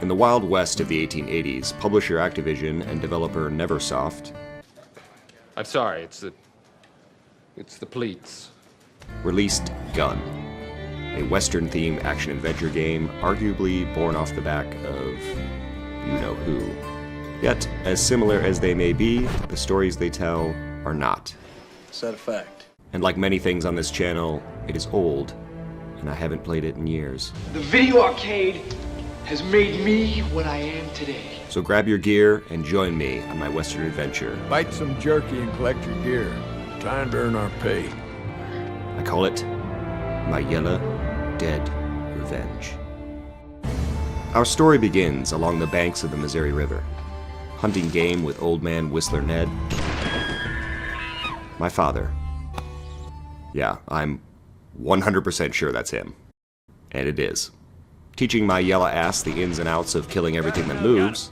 In the Wild West of the 1880s, publisher Activision and developer Neversoft... I'm sorry, it's the pleats. ...released Gun, a Western-themed action-adventure game arguably born off the back of you-know-who. Yet, as similar as they may be, the stories they tell are not. Is that a fact? And like many things on this channel, it is old, and I haven't played it in years. The video arcade has made me what I am today. So grab your gear and join me on my Western adventure. Bite some jerky and collect your gear. Time to earn our pay. I call it my Yella Dead Revenge. Our story begins along the banks of the Missouri River, hunting game with old man Whistler Ned, my father. Yeah, I'm 100% sure that's him. And it is. Teaching my Yella ass the ins and outs of killing everything that moves.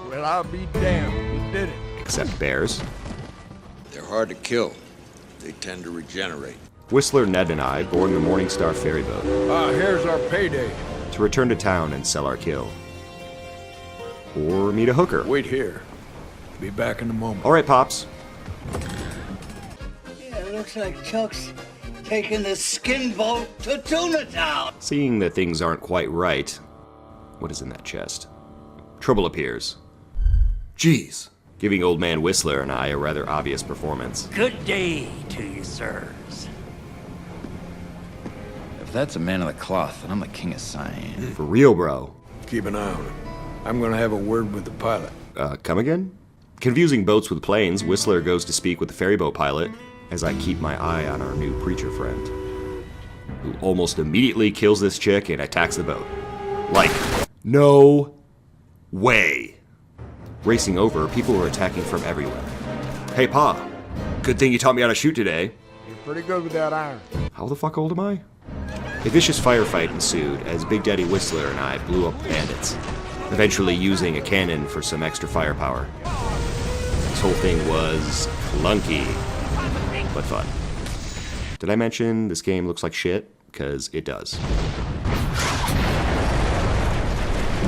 Well, I'll be damned. You did it. Except bears. They're hard to kill. They tend to regenerate. Whistler Ned and I board the Morningstar ferry boat. Here's our payday. To return to town and sell our kill. Or meet a hooker. Wait here. Be back in a moment. Alright, Pops. Yeah, it looks like Chuck's taking the skin boat to Tuna Town. Seeing that things aren't quite right, what is in that chest? Trouble appears. Jeez. Giving old man Whistler and I a rather obvious performance. Good day to you, sirs. If that's a man of the cloth, then I'm the king of Siam. For real, bro. Keep an eye on him. I'm gonna have a word with the pilot. Come again? Confusing boats with planes, Whistler goes to speak with the ferryboat pilot as I keep my eye on our new preacher friend, who almost immediately kills this chick and attacks the boat. Like, no way. Racing over, people were attacking from everywhere. Hey, Pa, good thing you taught me how to shoot today. You're pretty good with that iron. How the fuck old am I? A vicious firefight ensued as Big Daddy Whistler and I blew up the bandits, eventually using a cannon for some extra firepower. This whole thing was clunky, but fun. Did I mention this game looks like shit? Because it does.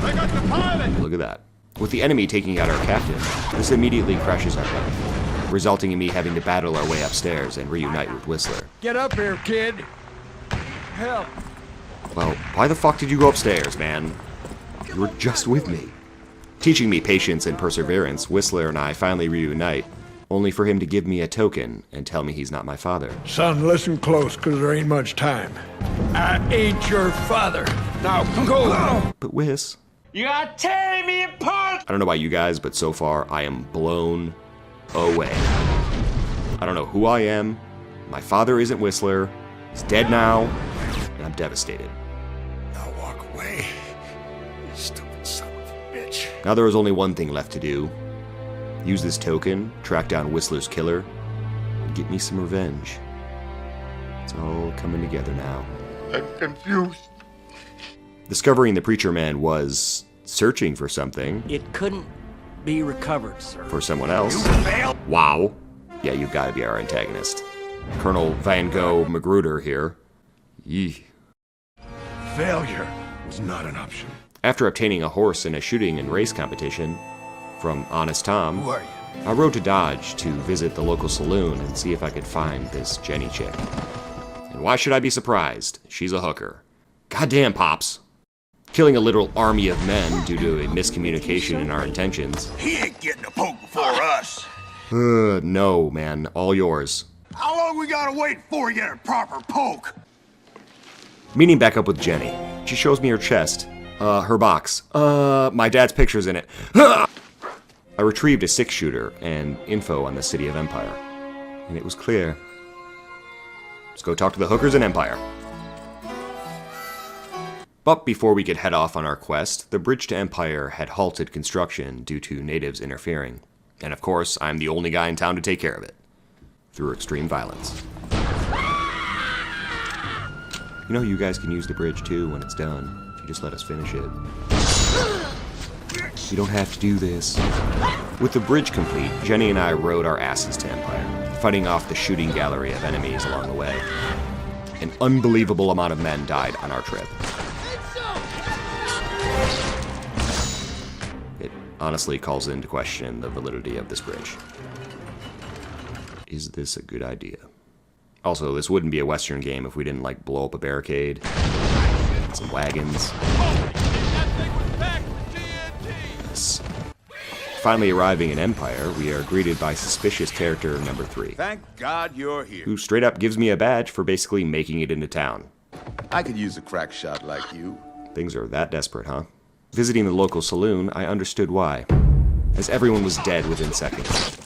I got the pilot! Look at that. With the enemy taking out our captain, this immediately crashes our boat, resulting in me having to battle our way upstairs and reunite with Whistler. Get up here, kid! Help! Well, why the fuck did you go upstairs, man? You were just with me. Teaching me patience and perseverance, Whistler and I finally reunite, only for him to give me a token and tell me he's not my father. Son, listen close, because there ain't much time. I ain't your father. Now, go! But Whis... You are tearing me apart! I don't know about you guys, but so far I am blown away. I don't know who I am. My father isn't Whistler. He's dead now, and I'm devastated. Now walk away, you stupid son of a bitch. Now there is only one thing left to do. Use this token, track down Whistler's killer, and get me some revenge. It's all coming together now. I'm confused. Discovering the Preacher Man was searching for something. It couldn't be recovered, sir. For someone else. Wow. Yeah, you've got to be our antagonist. Colonel Van Gogh Magruder here. Yee. Failure was not an option. After obtaining a horse in a shooting and race competition from Honest Tom, Who are you? I rode to Dodge to visit the local saloon and see if I could find this Jenny chick. And why should I be surprised? She's a hooker. Goddamn, Pops. Killing a literal army of men due to a miscommunication in our intentions. He ain't getting a poke before us. No, man. All yours. How long we gotta wait before we get a proper poke? Meeting back up with Jenny. She shows me her chest. Her box. My dad's picture's in it. I retrieved a 6-shooter and info on the city of Empire. And it was clear. Let's go talk to the hookers in Empire. But before we could head off on our quest, the bridge to Empire had halted construction due to natives interfering. And of course, I'm the only guy in town to take care of it. Through extreme violence. You know, you guys can use the bridge too when it's done, if you just let us finish it. You don't have to do this. With the bridge complete, Jenny and I rode our asses to Empire, fighting off the shooting gallery of enemies along the way. An unbelievable amount of men died on our trip. honestly calls into question the validity of this bridge. Is this a good idea? Also, this wouldn't be a Western game if we didn't, like, blow up a barricade, some wagons. Yes. Finally arriving in Empire, we are greeted by suspicious character number 3. Thank God you're here. Who straight up gives me a badge for basically making it into town. I could use a crack shot like you. Things are that desperate, huh? Visiting the local saloon, I understood why, as everyone was dead within seconds.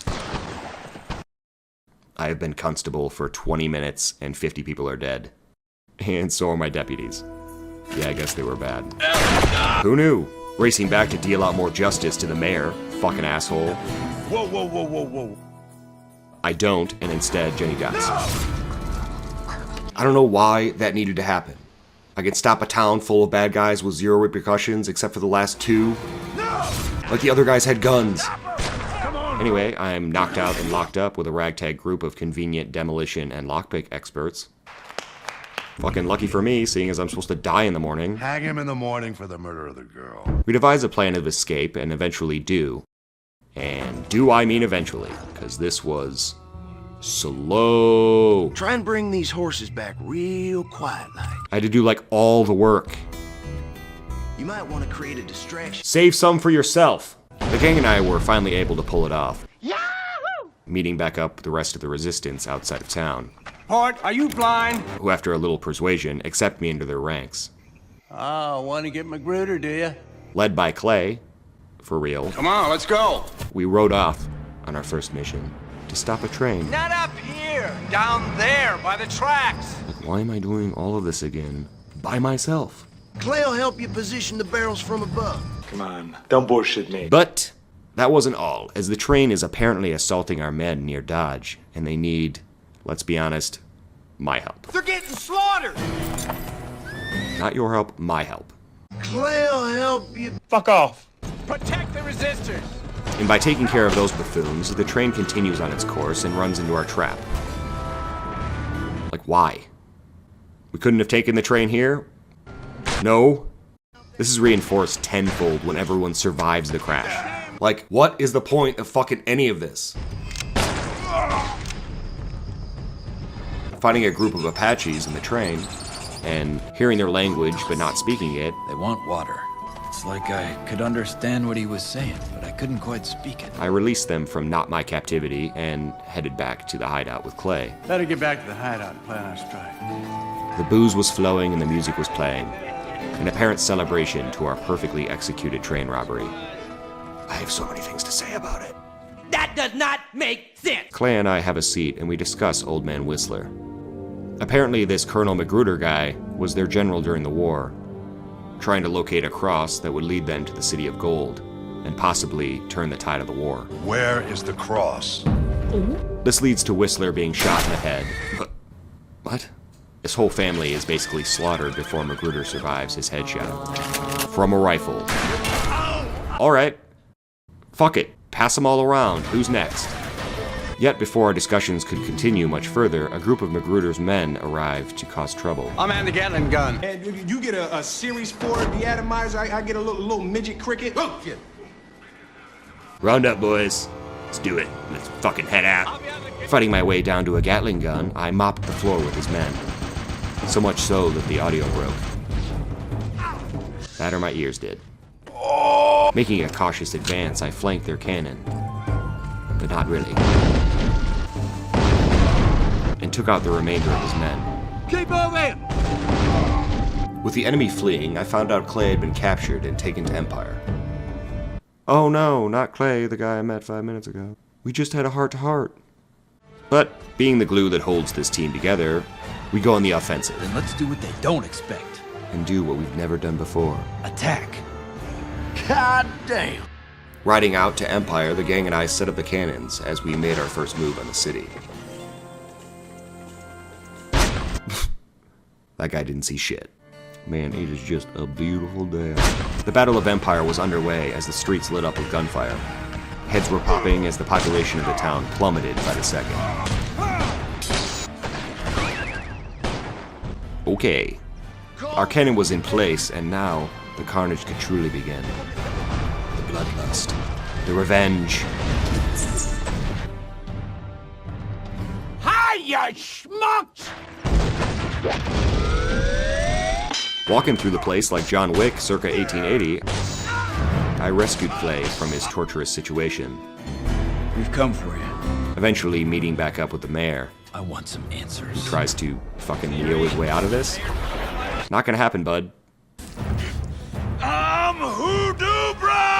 I have been constable for 20 minutes and 50 people are dead. And so are my deputies. Yeah, I guess they were bad. Who knew? Racing back to deal out more justice to the mayor. Fucking asshole. Whoa, whoa, whoa, whoa, whoa. I don't, and instead Jenny dies. I don't know why that needed to happen. I could stop a town full of bad guys with 0 repercussions except for the last 2. Like the other guys had guns. Anyway, I'm knocked out and locked up with a ragtag group of convenient demolition and lockpick experts. Fucking lucky for me, seeing as I'm supposed to die in the morning. Hang him in the morning for the murder of the girl. We devise a plan of escape and eventually do. And do I mean eventually, because this was slow. Try and bring these horses back real quiet like. I had to do like all the work. You might want to create a distraction. Save some for yourself. The gang and I were finally able to pull it off. Yahoo! Meeting back up with the rest of the resistance outside of town. Port, are you blind? Who, after a little persuasion, accept me into their ranks. Oh, want to get Magruder, do you? Led by Clay, for real, Come on, let's go. we rode off on our first mission to stop a train. Not up here, down there by the tracks. Like, why am I doing all of this again by myself? Clay'll help you position the barrels from above. Come on, don't bullshit me. But that wasn't all, as the train is apparently assaulting our men near Dodge, and they need, let's be honest, my help. They're getting slaughtered. Not your help, my help. Clay'll help you. Fuck off. Protect the resistors. And by taking care of those buffoons, the train continues on its course and runs into our trap. Like, why? We couldn't have taken the train here? No? This is reinforced tenfold when everyone survives the crash. Like, what is the point of fucking any of this? Finding a group of Apaches in the train, and hearing their language but not speaking it. They want water. It's like I could understand what he was saying, but I couldn't quite speak it. I released them from not my captivity and headed back to the hideout with Clay. Better get back to the hideout and plan our strike. The booze was flowing and the music was playing. An apparent celebration to our perfectly executed train robbery. I have so many things to say about it. That does not make sense. Clay and I have a seat and we discuss Old Man Whistler. Apparently this Colonel Magruder guy was their general during the war, trying to locate a cross that would lead them to the City of Gold and possibly turn the tide of the war. Where is the cross? This leads to Whistler being shot in the head. What? His whole family is basically slaughtered before Magruder survives his headshot. From a rifle. Alright. Fuck it. Pass them all around. Who's next? Yet before our discussions could continue much further, a group of Magruder's men arrived to cause trouble. I'm at the Gatling gun. And you get a Series 4 deatomizer, I get a little midget cricket. Oh, shit. Round up, boys. Let's do it. Let's fucking head out. Fighting my way down to a Gatling gun, I mopped the floor with his men. So much so that the audio broke. That or my ears did. Making a cautious advance, I flanked their cannon. But not really. And took out the remainder of his men. Keep moving! With the enemy fleeing, I found out Clay had been captured and taken to Empire. Oh no, not Clay, the guy I met 5 minutes ago. We just had a heart-to-heart. But, being the glue that holds this team together, we go on the offensive. Then let's do what they don't expect. And do what we've never done before. Attack. God damn. Riding out to Empire, the gang and I set up the cannons as we made our first move on the city. That guy didn't see shit. Man, it is just a beautiful day. The Battle of Empire was underway as the streets lit up with gunfire. Heads were popping as the population of the town plummeted by the second. Okay. Our cannon was in place, and now the carnage could truly begin. The bloodlust. The revenge. Hi, you schmucks! Walking through the place like John Wick circa 1880, I rescued Clay from his torturous situation. We've come for you. Eventually meeting back up with the mayor. I want some answers. He tries to fucking Neo his way out of this. Not gonna happen, bud. I'm Hoodoo, bro!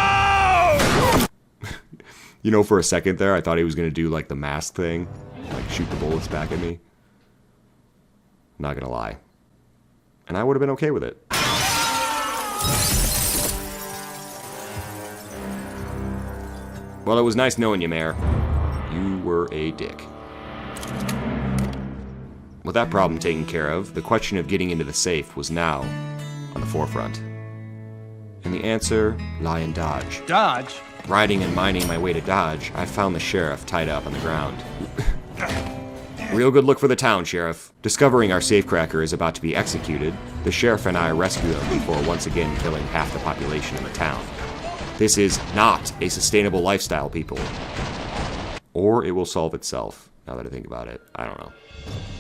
You know, for a second there, I thought he was gonna do like the mask thing. Like shoot the bullets back at me. Not gonna lie. And I would have been okay with it. Well, it was nice knowing you, Mayor. You were a dick. With that problem taken care of, the question of getting into the safe was now on the forefront. And the answer lay in Dodge. Dodge? Riding and minding my way to Dodge, I found the sheriff tied up on the ground. Real good look for the town, Sheriff. Discovering our safecracker is about to be executed, the sheriff and I rescue him before once again killing half the population in the town. This is not a sustainable lifestyle, people. Or it will solve itself, now that I think about it. I don't know.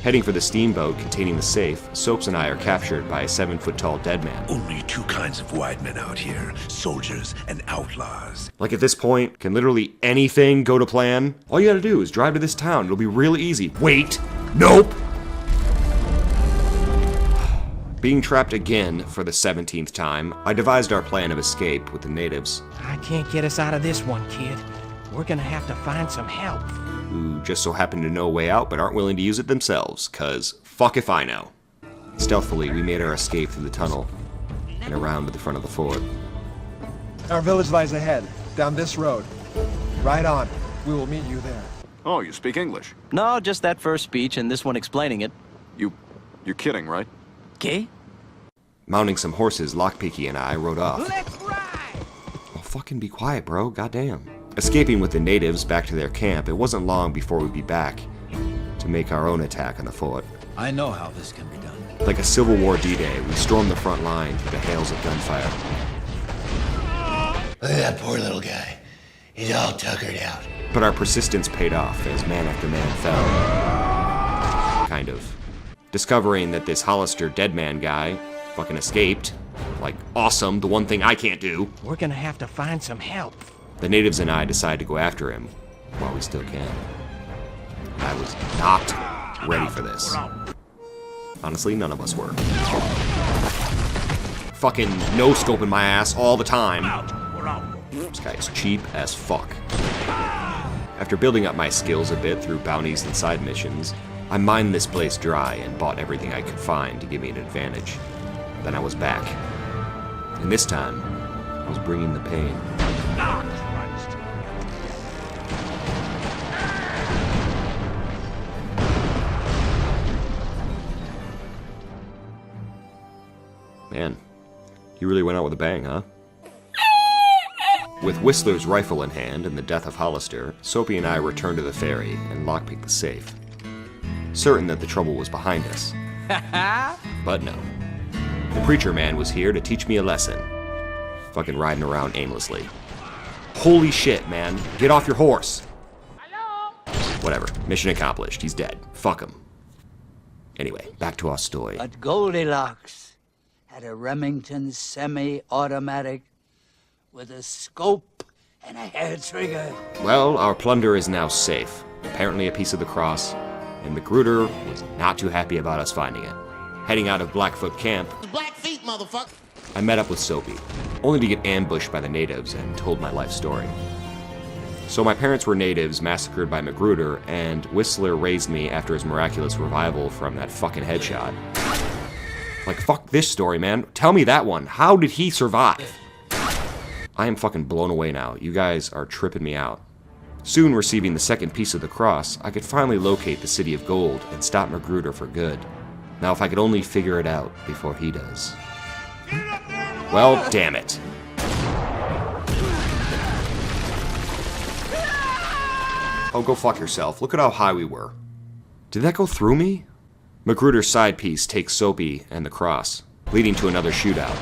Heading for the steamboat containing the safe, Soaps and I are captured by a 7-foot-tall dead man. Only two kinds of white men out here, soldiers and outlaws. Like at this point, can literally anything go to plan? All you gotta do is drive to this town, it'll be real easy. Wait! Nope! Being trapped again for the 17th time, I devised our plan of escape with the natives. I can't get us out of this one, kid. We're gonna have to find some help. Who just so happen to know a way out but aren't willing to use it themselves, cause fuck if I know. Stealthily, we made our escape through the tunnel and around to the front of the fort. Our village lies ahead, down this road. Ride on. We will meet you there. Oh, you speak English? No, just that first speech and this one explaining it. You're kidding, right? Okay. Mounting some horses, Lockpicky and I rode off. Let's ride! Oh, fucking be quiet, bro. Goddamn. Escaping with the natives back to their camp, it wasn't long before we'd be back to make our own attack on the fort. I know how this can be done. Like a Civil War D-Day, we stormed the front line through the hails of gunfire. Look at that poor little guy. He's all tuckered out. But our persistence paid off as man after man fell. Kind of. Discovering that this Hollister dead man guy fucking escaped. Like, awesome, the one thing I can't do. We're gonna have to find some help. The natives and I decide to go after him while we still can. I was not ready for this. Honestly, none of us were. Fucking no-scoping my ass all the time. This guy is cheap as fuck. After building up my skills a bit through bounties and side missions, I mined this place dry and bought everything I could find to give me an advantage. Then I was back. And this time, I was bringing the pain. Man, he really went out with a bang, huh? With Whistler's rifle in hand and the death of Hollister, Soapy and I returned to the ferry and lockpicked the safe. Certain that the trouble was behind us. But no. The preacher man was here to teach me a lesson. Fucking riding around aimlessly. Holy shit, man. Get off your horse. Whatever. Mission accomplished. He's dead. Fuck him. Anyway, back to our story. But Goldilocks had a Remington semi-automatic with a scope and a hair trigger. Well, our plunder is now safe. Apparently a piece of the cross. And Magruder was not too happy about us finding it. Heading out of Blackfoot Camp, Black feet, motherfucker! I met up with Soapy, only to get ambushed by the natives and told my life story. So my parents were natives massacred by Magruder, and Whistler raised me after his miraculous revival from that fucking headshot. Like, fuck this story, man. Tell me that one. How did he survive? I am fucking blown away now. You guys are tripping me out. Soon receiving the second piece of the cross, I could finally locate the City of Gold and stop Magruder for good. Now if I could only figure it out before he does. Well, damn it. Oh, go fuck yourself. Look at how high we were. Did that go through me? Magruder's side piece takes Soapy and the cross, leading to another shootout.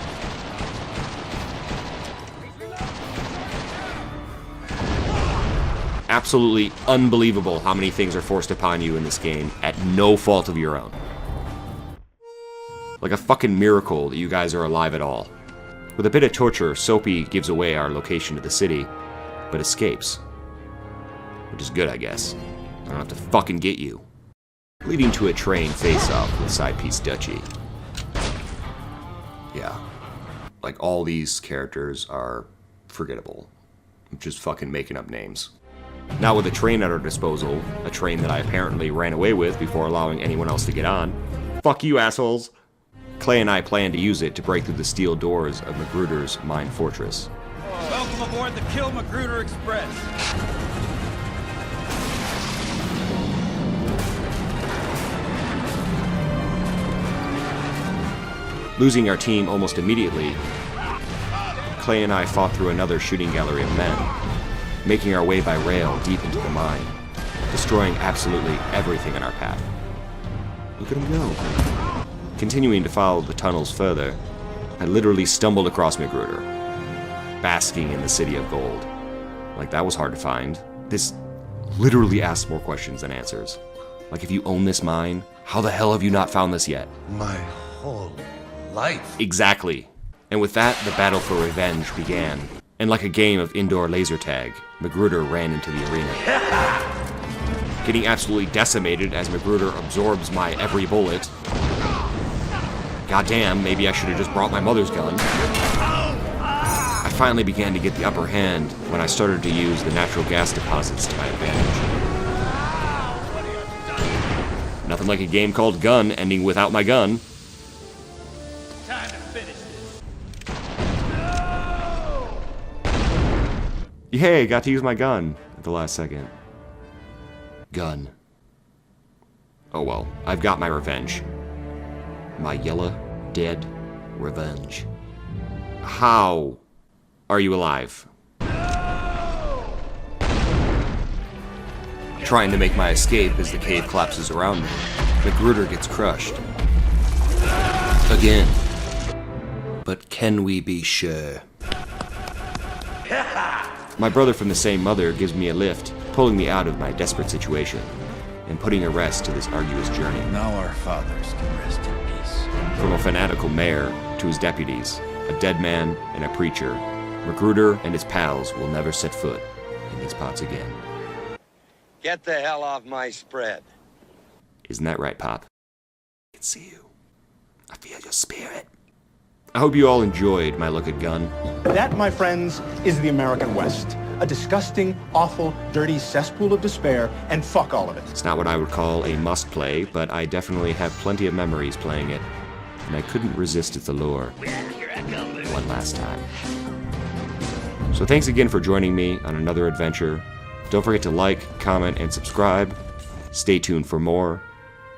absolutely unbelievable how many things are forced upon you in this game at no fault of your own. Like a fucking miracle that you guys are alive at all. With a bit of torture, Soapy gives away our location to the city, but escapes. Which is good, I guess. I don't have to fucking get you. Leading to a train face-off with Sidepiece Dutchie. Yeah. Like, all these characters are forgettable. I'm just fucking making up names. Now with a train at our disposal, a train that I apparently ran away with before allowing anyone else to get on. Fuck you, assholes! Clay and I plan to use it to break through the steel doors of Magruder's mine fortress. Welcome aboard the Kill Magruder Express. Losing our team almost immediately, Clay and I fought through another shooting gallery of men, making our way by rail deep into the mine, destroying absolutely everything in our path. Look at him go. Continuing to follow the tunnels further, I literally stumbled across Magruder, basking in the city of gold. Like, that was hard to find. This literally asks more questions than answers. Like, if you own this mine, how the hell have you not found this yet? My whole life. Exactly. And with that, the battle for revenge began. And like a game of indoor laser tag, Magruder ran into the arena. Getting absolutely decimated as Magruder absorbs my every bullet. Goddamn, maybe I should have just brought my mother's gun. I finally began to get the upper hand when I started to use the natural gas deposits to my advantage. Nothing like a game called Gun ending without my gun. Time to finish this. Yay, got to use my gun at the last second. Gun. Oh well, I've got my revenge. My Yella dead revenge. How are you alive? Trying to make my escape as the cave collapses around me. Magruder gets crushed. Again. But can we be sure? My brother from the same mother gives me a lift, pulling me out of my desperate situation, and putting a rest to this arduous journey. Now our fathers can rest in peace. From a fanatical mayor to his deputies, a dead man and a preacher, Magruder and his pals will never set foot in these parts again. Get the hell off my spread. Isn't that right, Pop? I can see you. I feel your spirit. I hope you all enjoyed my look at Gun. That, my friends, is the American West. A disgusting, awful, dirty cesspool of despair, and fuck all of it. It's not what I would call a must-play, but I definitely have plenty of memories playing it, and I couldn't resist its allure one last time. So thanks again for joining me on another adventure. Don't forget to like, comment, and subscribe. Stay tuned for more,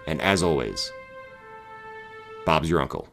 and as always, Bob's your uncle.